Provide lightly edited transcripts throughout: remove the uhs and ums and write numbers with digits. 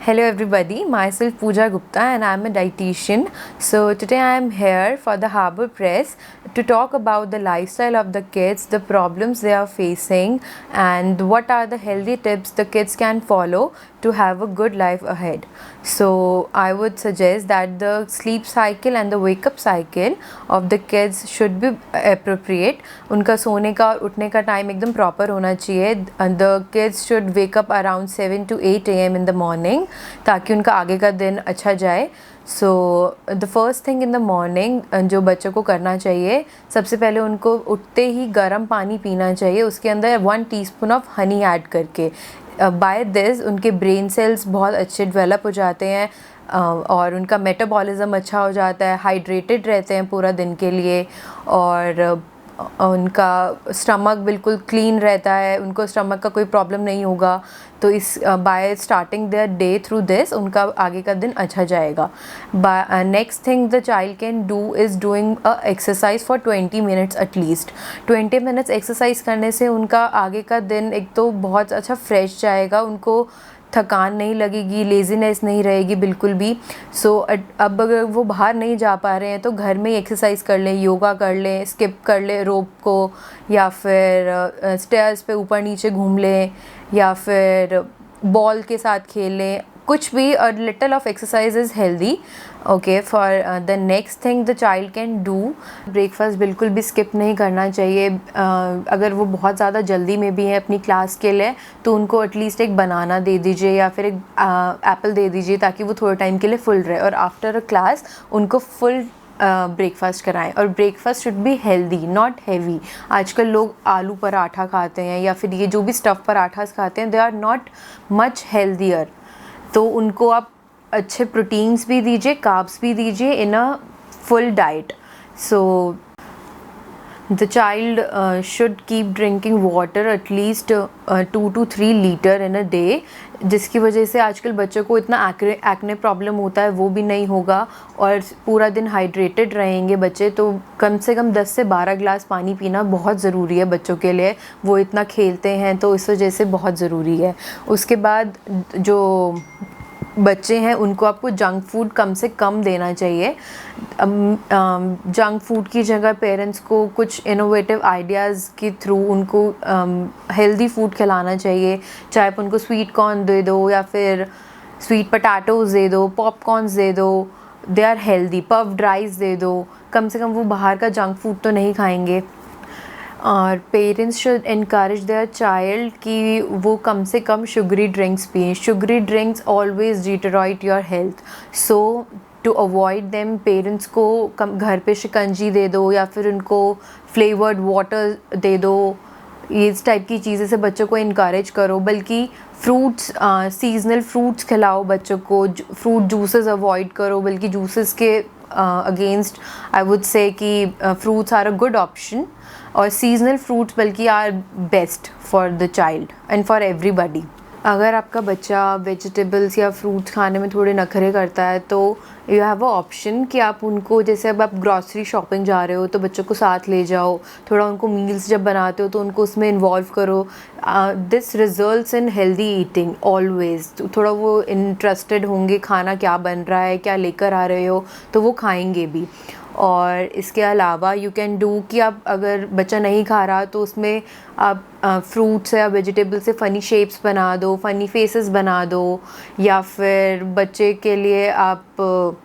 Hello everybody, myself Pooja Gupta and I am a dietitian. So today I am here for the Harbour Press to talk about the lifestyle of the kids, the problems they are facing and what are the healthy tips the kids can follow to have a good life ahead. So I would suggest that the sleep cycle and the wake up cycle of the kids should be appropriate. उनका सोने का और उठने का time एकदम proper होना चाहिए. The kids should wake up around 7 to 8 a.m. in the morning ताकि उनका आगे का दिन अच्छा जाए. So the first thing in the morning जो बच्चों को करना चाहिए, सबसे पहले उनको उठते ही गर्म पानी पीना चाहिए, उसके अंदर 1 टीस्पून ऑफ हनी ऐड करके. बाय दिस उनके ब्रेन सेल्स बहुत अच्छे डेवलप हो जाते हैं और उनका मेटाबॉलिज्म अच्छा हो जाता है, हाइड्रेटेड रहते हैं पूरा दिन के लिए और उनका स्टमक बिल्कुल क्लीन रहता है, उनको स्टमक का कोई प्रॉब्लम नहीं होगा. तो इस bye starting their day through this उनका आगे का दिन अच्छा जाएगा. Next thing the child can do is doing a exercise for 20 minutes at least. 20 minutes exercise करने से उनका आगे का दिन एक तो बहुत अच्छा फ्रेश जाएगा, उनको थकान नहीं लगेगी, लेज़ीनेस नहीं रहेगी बिल्कुल भी. सो अब अगर वो बाहर नहीं जा पा रहे हैं तो घर में ही एक्सरसाइज कर लें, योगा कर लें, स्किप कर लें रोप को, या फिर स्टेयर्स पे ऊपर नीचे घूम लें, या फिर बॉल के साथ खेल लें. कुछ भी a little of exercise is healthy. Okay, for the next thing the child can do, breakfast बिल्कुल भी स्किप नहीं करना चाहिए. अगर वो बहुत ज़्यादा जल्दी में भी है अपनी क्लास के लिए तो उनको एटलीस्ट एक बनाना दे दीजिए या फिर एक एप्पल दे दीजिए ताकि वो थोड़े टाइम के लिए फुल रहे, और आफ्टर अ क्लास उनको फुल ब्रेकफास्ट कराएं. और breakfast should be healthy not heavy. आजकल लोग आलू पराठा खाते हैं या फिर ये जो भी स्टफ़ पराठास खाते हैं, they are not much healthier. तो उनको आप अच्छे प्रोटीन्स भी दीजिए, कार्ब्स भी दीजिए in a full diet. So the child should keep drinking water at least 2 to 3 litre in a day, जिसकी वजह से आजकल बच्चों को इतना एक्ने प्रॉब्लम होता है वो भी नहीं होगा और पूरा दिन हाइड्रेटेड रहेंगे बच्चे. तो कम से कम 10 से 12 ग्लास पानी पीना बहुत ज़रूरी है बच्चों के लिए. वो इतना खेलते हैं तो इस वजह से बहुत ज़रूरी है. उसके बाद जो बच्चे हैं उनको आपको जंक फूड कम से कम देना चाहिए. जंक फूड की जगह पेरेंट्स को कुछ इनोवेटिव आइडियाज़ के थ्रू उनको हेल्दी फूड खिलाना चाहिए. चाहे आप उनको स्वीट कॉर्न दे दो या फिर स्वीट पोटैटोज़ दे दो, पॉपकॉर्न्स दे दो, they are healthy. Puffed rice दे दो, कम से कम वो बाहर का जंक फूड तो नहीं खाएंगे. और parents should encourage their child कि वो कम से कम शुगरी ड्रिंक्स पिएं. Sugary drinks always deteriorate your health. So to avoid them parents को घर पे शिकंजी दे दो या फिर उनको फ्लेवर्ड वाटर दे दो. इस टाइप की चीज़ें से बच्चों को इनकरेज करो. बल्कि फ्रूट्स, सीजनल फ्रूट्स खिलाओ बच्चों को. फ्रूट जूसेस अवॉइड करो, बल्कि जूसेस के अगेंस्ट आई वुड से कि fruits are a good option, और सीजनल फ्रूट्स बल्कि are best for the child and for everybody. अगर आपका बच्चा वेजिटेबल्स या फ्रूट्स खाने में थोड़े नखरे करता है तो यू हैव अ ऑप्शन कि आप उनको, जैसे अब आप ग्रॉसरी शॉपिंग जा रहे हो तो बच्चों को साथ ले जाओ. थोड़ा उनको मील्स जब बनाते हो तो उनको उसमें इन्वॉल्व करो. This results in healthy eating always. थोड़ा वो इंटरेस्टेड होंगे खाना क्या बन रहा है, क्या लेकर आ रहे हो, तो वो खाएंगे भी. और इसके अलावा यू कैन डू कि आप अगर बच्चा नहीं खा रहा तो उसमें आप फ्रूट्स या वेजिटेबल से फ़नी शेप्स बना दो, फ़नी फेसेस बना दो, या फिर बच्चे के लिए आप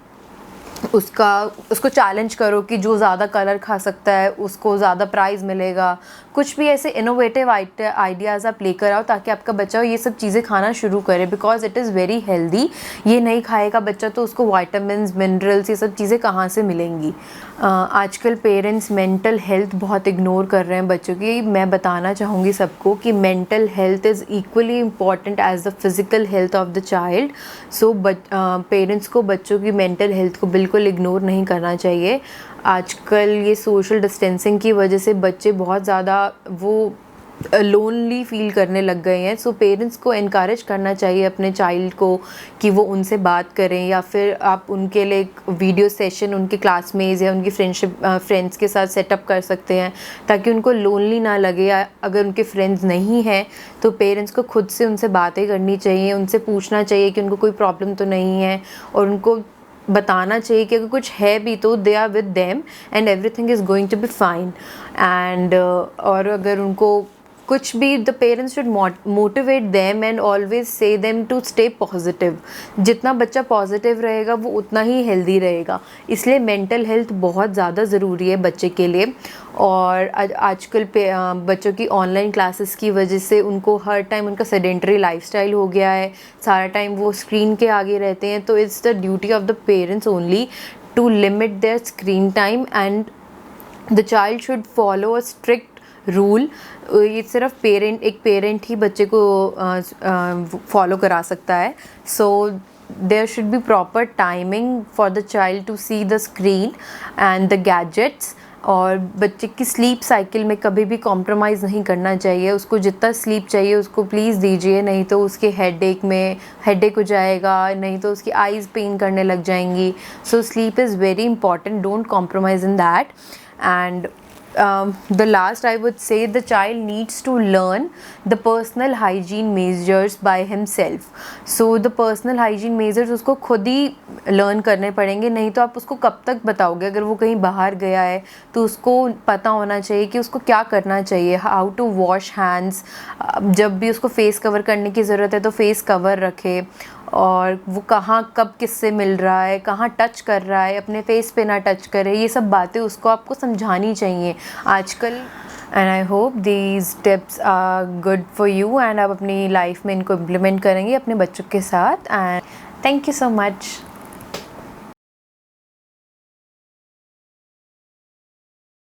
उसको चैलेंज करो कि जो ज़्यादा कलर खा सकता है उसको ज़्यादा प्राइज़ मिलेगा. कुछ भी ऐसे इनोवेटिव आइडियाज़ आप लेकर आओ ताकि आपका बच्चा ये सब चीज़ें खाना शुरू करे, because it is very healthy. ये नहीं खाएगा बच्चा तो उसको वाइटामिन्स, मिनरल्स, ये सब चीज़ें कहाँ से मिलेंगी. आजकल पेरेंट्स मेंटल हेल्थ बहुत इग्नोर कर रहे हैं बच्चों की. मैं बताना चाहूँगी सबको कि mental health is equally important as the physical health of the child. So parents को बच्चों की मेंटल हेल्थ को बिल्कुल इग्नोर नहीं करना चाहिए. आजकल ये सोशल डिस्टेंसिंग की वजह से बच्चे बहुत ज़्यादा वो लोनली फील करने लग गए हैं। सो पेरेंट्स को इनकरेज करना चाहिए अपने चाइल्ड को कि वो उनसे बात करें, या फिर आप उनके लिए एक वीडियो सेशन उनके क्लासमेट्स या उनकी फ्रेंड्स के साथ सेटअप कर सकते हैं, ताकि उनको लोनली ना लगे। या अगर उनके फ्रेंड्स नहीं हैं तो पेरेंट्स को खुद से उनसे बातें करनी चाहिए, उनसे पूछना चाहिए कि उनको कोई प्रॉब्लम तो नहीं है, और उनको बताना चाहिए कि अगर कुछ है भी तो they are with them and everything is going to be fine. And और अगर उनको कुछ भी, the parents should motivate them and always say them to stay positive. जितना बच्चा पॉजिटिव रहेगा वो उतना ही हेल्दी रहेगा, इसलिए मेंटल हेल्थ बहुत ज़्यादा ज़रूरी है बच्चे के लिए। और आजकल बच्चों की ऑनलाइन क्लासेस की वजह से उनको हर टाइम उनका सेडेंटरी लाइफस्टाइल हो गया है, सारा टाइम वो स्क्रीन के आगे रहते हैं। तो it's the duty of the parents only to limit their screen time, and the child should follow a strict rule. ये सिर्फ एक पेरेंट ही बच्चे को फॉलो करा सकता है। So there should be proper timing for the child to see the screen and the gadgets. और बच्चे की स्लीप साइकिल में कभी भी कॉम्प्रोमाइज़ नहीं करना चाहिए। उसको जितना स्लीप चाहिए उसको प्लीज़ दीजिए, नहीं तो उसके हेडेक हो जाएगा, नहीं तो उसकी आइज़ पेन करने लग जाएंगी। So sleep is very important, don't compromise in that. And the last, I would say, the child needs to learn the personal hygiene measures by himself. So the personal hygiene measures उसको खुद ही learn करने पड़ेंगे, नहीं तो आप उसको कब तक बताओगे। अगर वो कहीं बाहर गया है तो उसको पता होना चाहिए कि उसको क्या करना चाहिए, हाउ टू वॉश हैंड्स। जब भी उसको फेस कवर करने की ज़रूरत है तो फेस कवर रखे, और वो कहाँ कब किससे मिल रहा है, कहाँ टच कर रहा है, अपने फेस पे ना टच करे, ये सब बातें उसको आपको समझानी चाहिए आजकल। And I hope these tips are good for you, and आप अपनी लाइफ में इनको इम्प्लीमेंट करेंगे अपने बच्चों के साथ। And thank you so much.